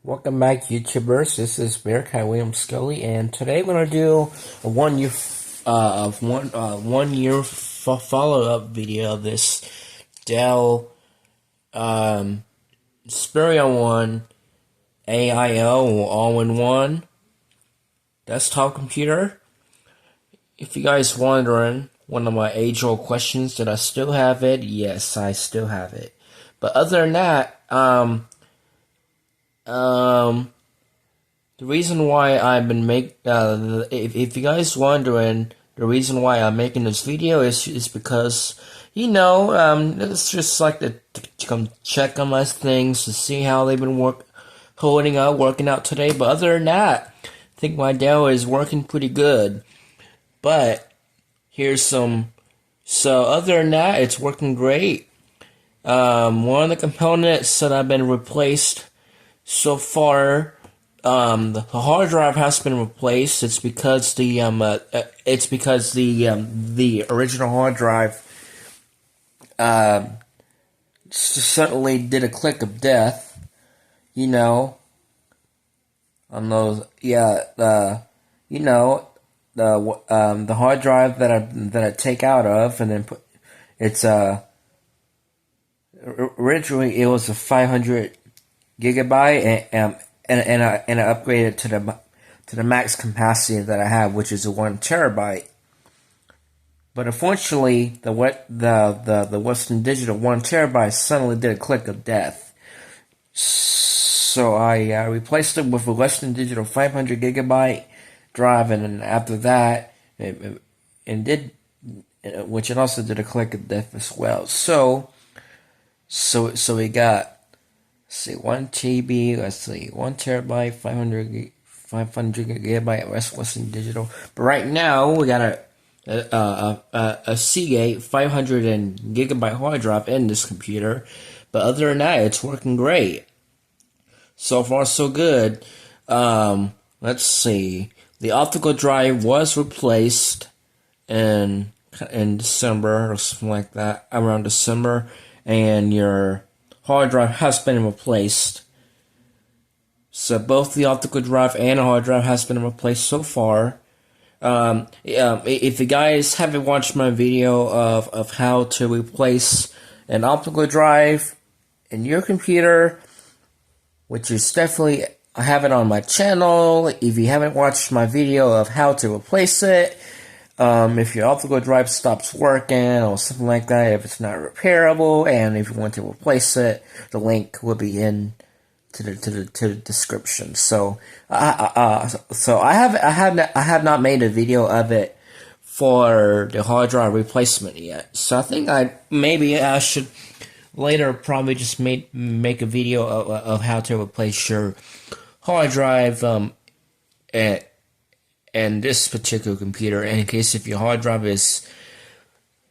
Welcome back, YouTubers. This is Bearcat William Scully, and today we're gonna do a 1 year, 1 year follow up video of this Dell Inspiron 1 AIO all-in-one desktop computer. If you guys wondering, one of my age-old questions, did I still have it? Yes, I still have it. But other than that, the reason why I've been if you guys wondering, the reason why I'm making this video is because, it's just like to come check on my things to see how they've been working out today. But other than that, I think my Dell is working pretty good. But so other than that, it's working great. One of the components that have been replaced so far, the hard drive has been replaced. It's because the original hard drive suddenly did a click of death. On those, the hard drive that I take out of and then put originally it was a 500 gigabyte, and I upgraded to the max capacity that I have, which is a 1 terabyte. But unfortunately, the Western Digital 1 terabyte suddenly did a click of death. So I replaced it with a Western Digital 500 gigabyte drive, and then after that, which it also did a click of death as well. So we got, 1 TB, 1 terabyte, 500 gigabyte Western Digital. But right now, we got a Seagate 500 gigabyte hard drive in this computer. But other than that, it's working great. So far, so good. Let's see. The optical drive was replaced in December or something like that, around December, and your hard drive has been replaced. So both the optical drive and the hard drive has been replaced so far. If you guys haven't watched my video of how to replace an optical drive in your computer, which is definitely, I have it on my channel. If you haven't watched my video of how to replace it, if your optical drive stops working or something like that, if it's not repairable, and if you want to replace it, the link will be in to the description. So I have not made a video of it for the hard drive replacement yet. So I think maybe I should later probably just make a video of how to replace your hard drive and this particular computer, in case if your hard drive is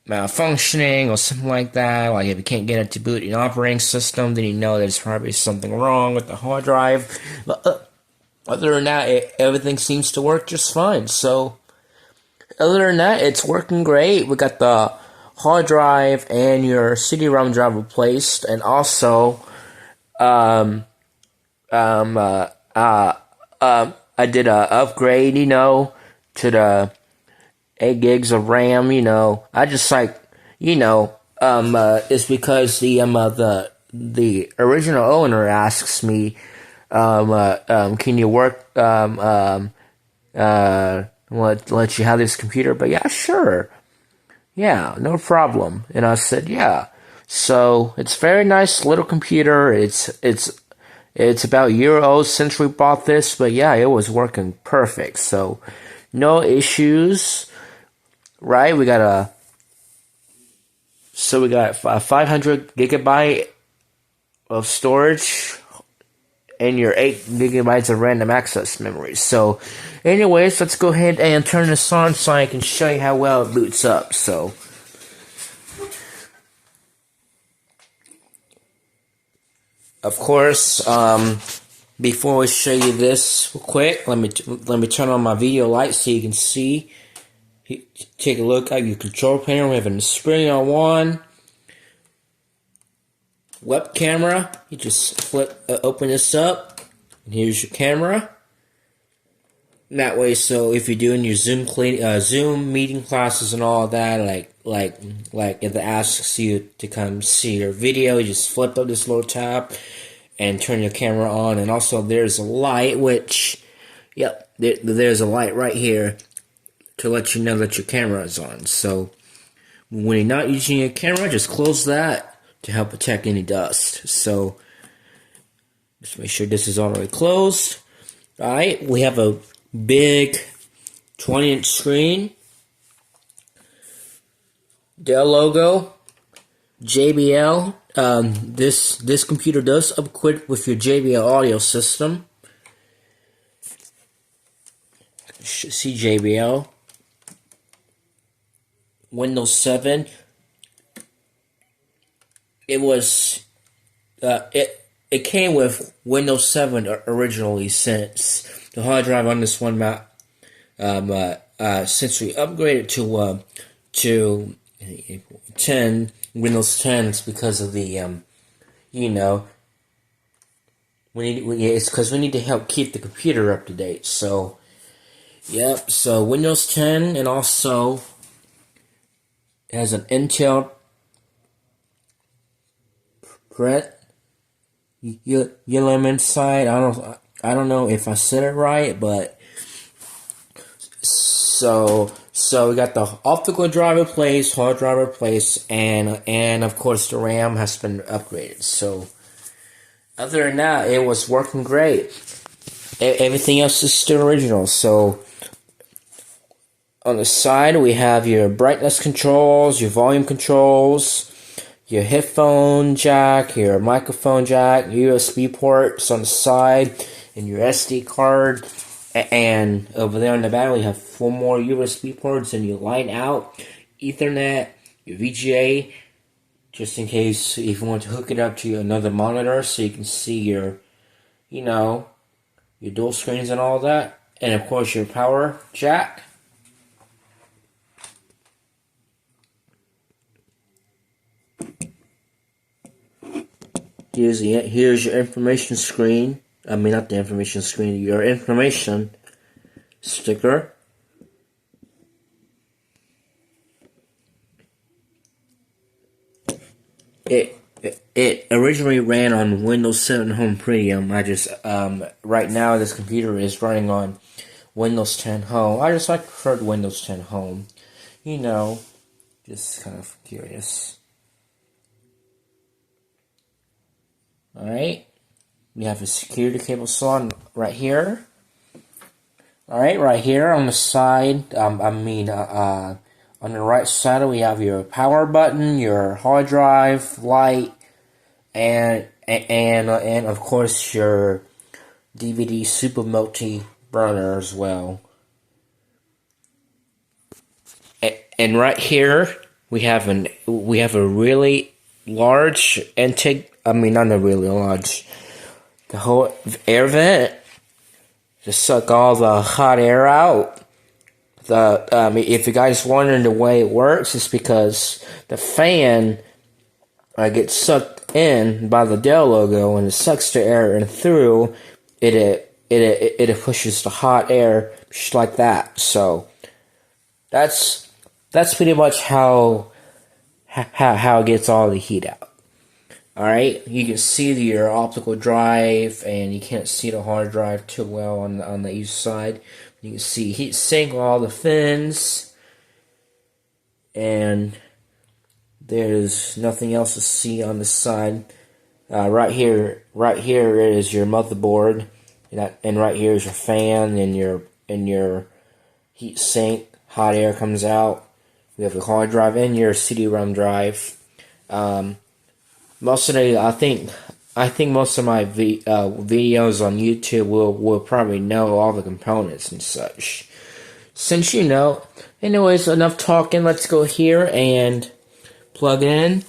malfunctioning or something like that, like if you can't get it to boot an operating system, then you know there's probably something wrong with the hard drive. But other than that, everything seems to work just fine. So other than that, it's working great. We got the hard drive and your CD-ROM drive replaced, and also I did a upgrade, to the 8 gigs of RAM. I just it's because the original owner asks me, can you work, let you have this computer? But yeah, sure. Yeah, no problem. And I said, yeah. So it's very nice little computer. It's about a year old since we bought this, but yeah, it was working perfect. So no issues, right? We got a 500 gigabyte of storage and your 8 gigabytes of random access memory. So anyways, let's go ahead and turn this on so I can show you how well it boots up. So of course, before we show you this real quick, let me turn on my video light so you can see. Take a look at your control panel. We have an Inspiron 1 web camera. You just open this up, And here's your camera. That way, so if you're doing your Zoom meeting classes and all that, like if it asks you to come see your video, you just flip up this little tab and turn your camera on. And also, there's a light, which, yep, there's a light right here to let you know that your camera is on. So when you're not using your camera, just close that to help protect any dust. So just make sure this is already closed. All right, we have a big 20-inch screen, Dell logo, JBL. This computer does equip with your JBL audio system. You should see JBL. Windows 7. It came with Windows 7 originally, since the hard drive on this one since we upgraded to 10 Windows 10, it's because of the it's because we need to help keep the computer up to date. So yep, so Windows 10, and also it has an Intel print yellow inside. I don't know if I said it right, but so we got the optical drive replaced, hard drive replaced, and of course the RAM has been upgraded. So other than that, it was working great. Everything else is still original. So on the side we have your brightness controls, your volume controls, your headphone jack, your microphone jack, USB ports on the side, and your SD card. And over there on the back, we have 4 more USB ports, and your line out, Ethernet, your VGA, just in case if you want to hook it up to another monitor so you can see your dual screens and all that. And of course, your power jack. Here's your information screen. I mean, not the information screen, your information sticker. It originally ran on Windows 7 Home Premium. I just right now this computer is running on Windows 10 Home. I just preferred Windows 10 Home. Just kind of curious. Alright, we have a security cable slot right here. Alright, right here on the side, on the right side, we have your power button, your hard drive, light, and of course your DVD Super Multi burner as well. And right here, we have a really large intake. I mean, not a really large. The whole air vent to suck all the hot air out. If you guys wondering the way it works, it's because the fan gets sucked in by the Dell logo, and it sucks the air in through. It pushes the hot air just like that. So that's pretty much how it gets all the heat out. Alright, you can see your optical drive, and you can't see the hard drive too well on the east side. You can see heat sink, all the fins, and there's nothing else to see on the side. Right here is your motherboard, and right here is your fan and your heat sink. Hot air comes out. We have the hard drive and your CD-ROM drive. Most of the, I think most of my videos on YouTube will probably know all the components and such. Since you know, anyways, enough talking. Let's go here and plug in.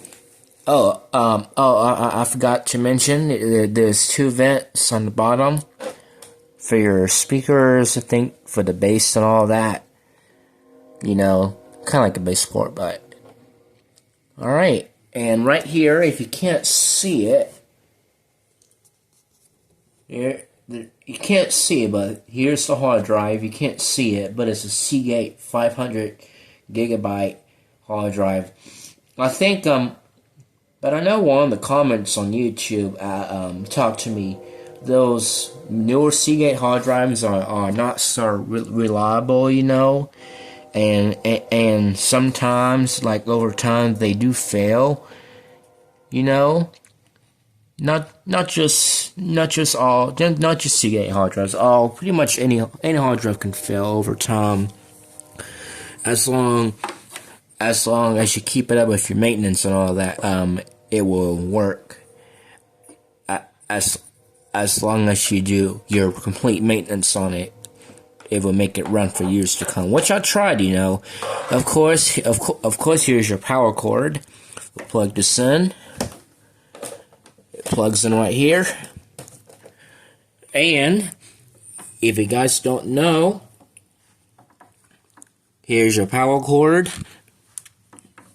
I forgot to mention there's 2 vents on the bottom for your speakers. I think for the bass and all that. Kind of like a bass port, but all right. And right here, if you can't see it, you can't see it, but here's the hard drive. You can't see it, but it's a Seagate 500 gigabyte hard drive. I think but I know one of the comments on YouTube talked to me. Those newer Seagate hard drives are not so reliable, you know, and sometimes, like over time, they do fail, you know. Not just Seagate hard drives. All pretty much any hard drive can fail over time, as long as you keep it up with your maintenance and all that. It will work. As long as you do your complete maintenance on it, it will make it run for years to come. Which I tried, you know. Of course, here's your power cord. We'll plug this in. It plugs in right here. And if you guys don't know, here's your power cord,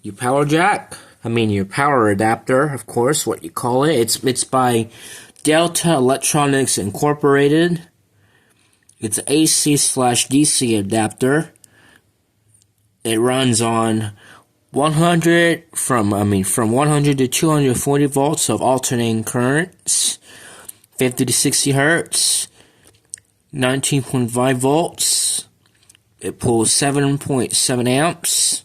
your power jack. Your power adapter, of course, what you call it. It's by Delta Electronics Incorporated. It's an AC/DC adapter. It runs on 100 from 100 to 240 volts of alternating currents, 50 to 60 hertz, 19.5 volts. It pulls 7.7 amps.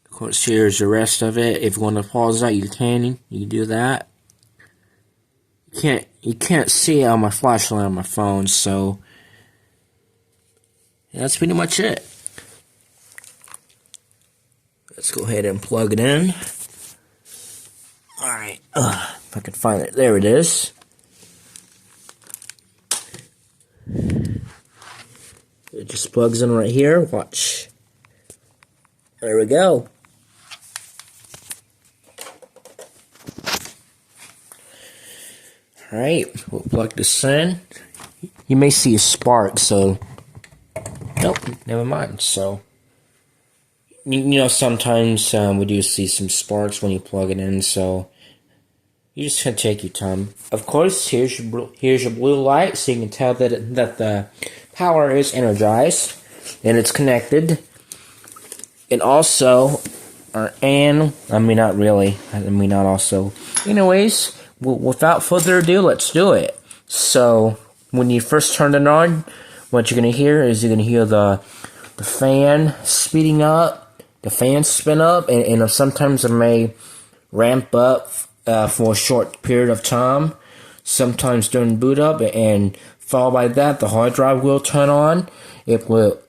Of course, here's the rest of it. If you want to pause that, you can do that. You can't see it on my flashlight on my phone, so that's pretty much it. Let's go ahead and plug it in. Alright, if I can find it. There it is. It just plugs in right here. Watch. There we go. Alright, we'll plug this in. You may see a spark, so nope, never mind. So, you know, sometimes we do see some sparks when you plug it in, so you just gotta take your time. Of course, here's your blue light, so you can tell that the power is energized and it's connected. And also, not really. Not also. Anyways, without further ado, let's do it. So, when you first turn it on, what you're gonna hear is the fan speeding up, the fan spin up, and sometimes it may ramp up for a short period of time. Sometimes during boot up, and followed by that, the hard drive will turn on. It will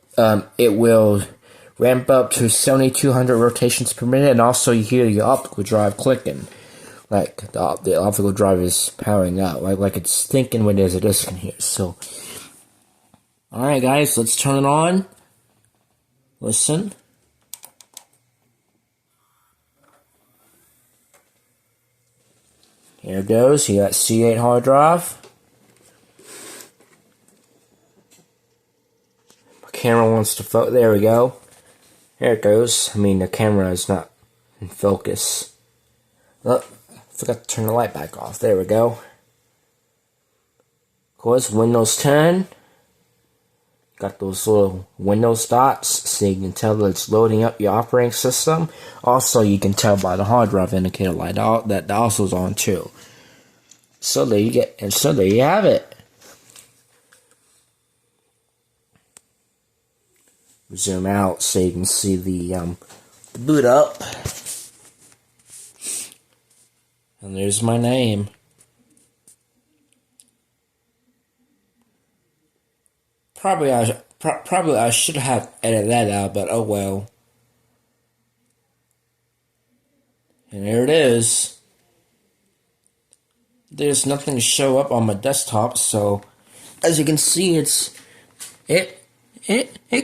ramp up to 7,200 rotations per minute, and also you hear your optical drive clicking. Like the optical drive is powering up, like it's thinking when there's a disk in here. So, all right, guys, let's turn it on. Listen. Here it goes. You got C8 hard drive. My camera wants to focus. There we go. Here it goes. The camera is not in focus. Oh, forgot to turn the light back off. There we go. Of course, Windows 10. Got those little Windows dots, so you can tell that it's loading up your operating system. Also, you can tell by the hard drive indicator light that also is on too. So there you have it. Zoom out so you can see the boot up. And there's my name. Probably I should have edited that out, but oh well. And there it is. There's nothing to show up on my desktop, so as you can see, it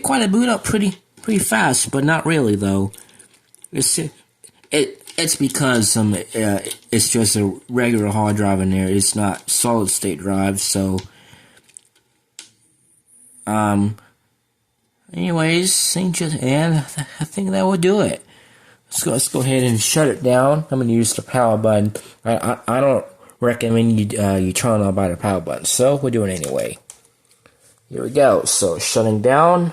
quite a boot up pretty fast, but not really though. It's because it's just a regular hard drive in there. It's not solid state drive, so anyways, and I think that will do it. Let's go ahead and shut it down. I'm gonna use the power button. I don't recommend you turn on by the power button. So we're doing it anyway. Here we go. So shutting down.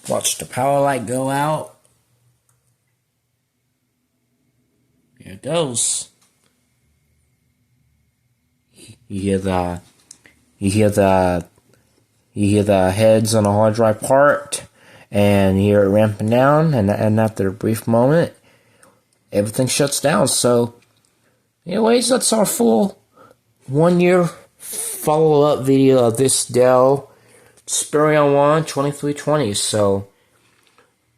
Watch the power light go out. Here it goes. You hear the heads on the hard drive part, and you hear it ramping down, and after a brief moment, everything shuts down. So, anyways, that's our full 1 year follow-up video of this Dell Inspiron 1 2320. So,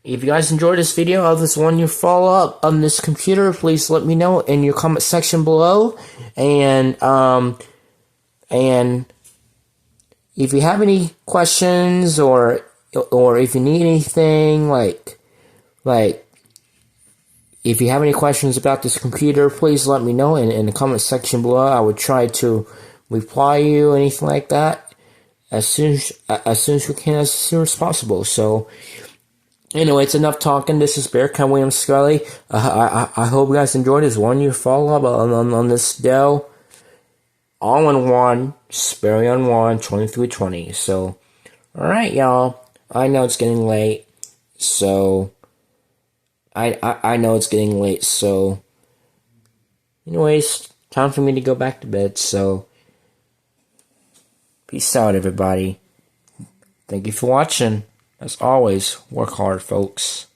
if you guys enjoyed this video of this 1 year follow-up on this computer, please let me know in your comment section below. And if you have any questions or if you need anything, like if you have any questions about this computer, please let me know in the comment section below. I would try to reply you, anything like that, as soon as we can, as soon as possible. So, anyway, it's enough talking. This is Bearcat William Scully. I hope you guys enjoyed this 1 year follow-up on this Dell all-in-one Inspiron 1 2320. So, alright, y'all. I know it's getting late. So, I know it's getting late. So, anyways, time for me to go back to bed. So, peace out, everybody. Thank you for watching. As always, work hard, folks.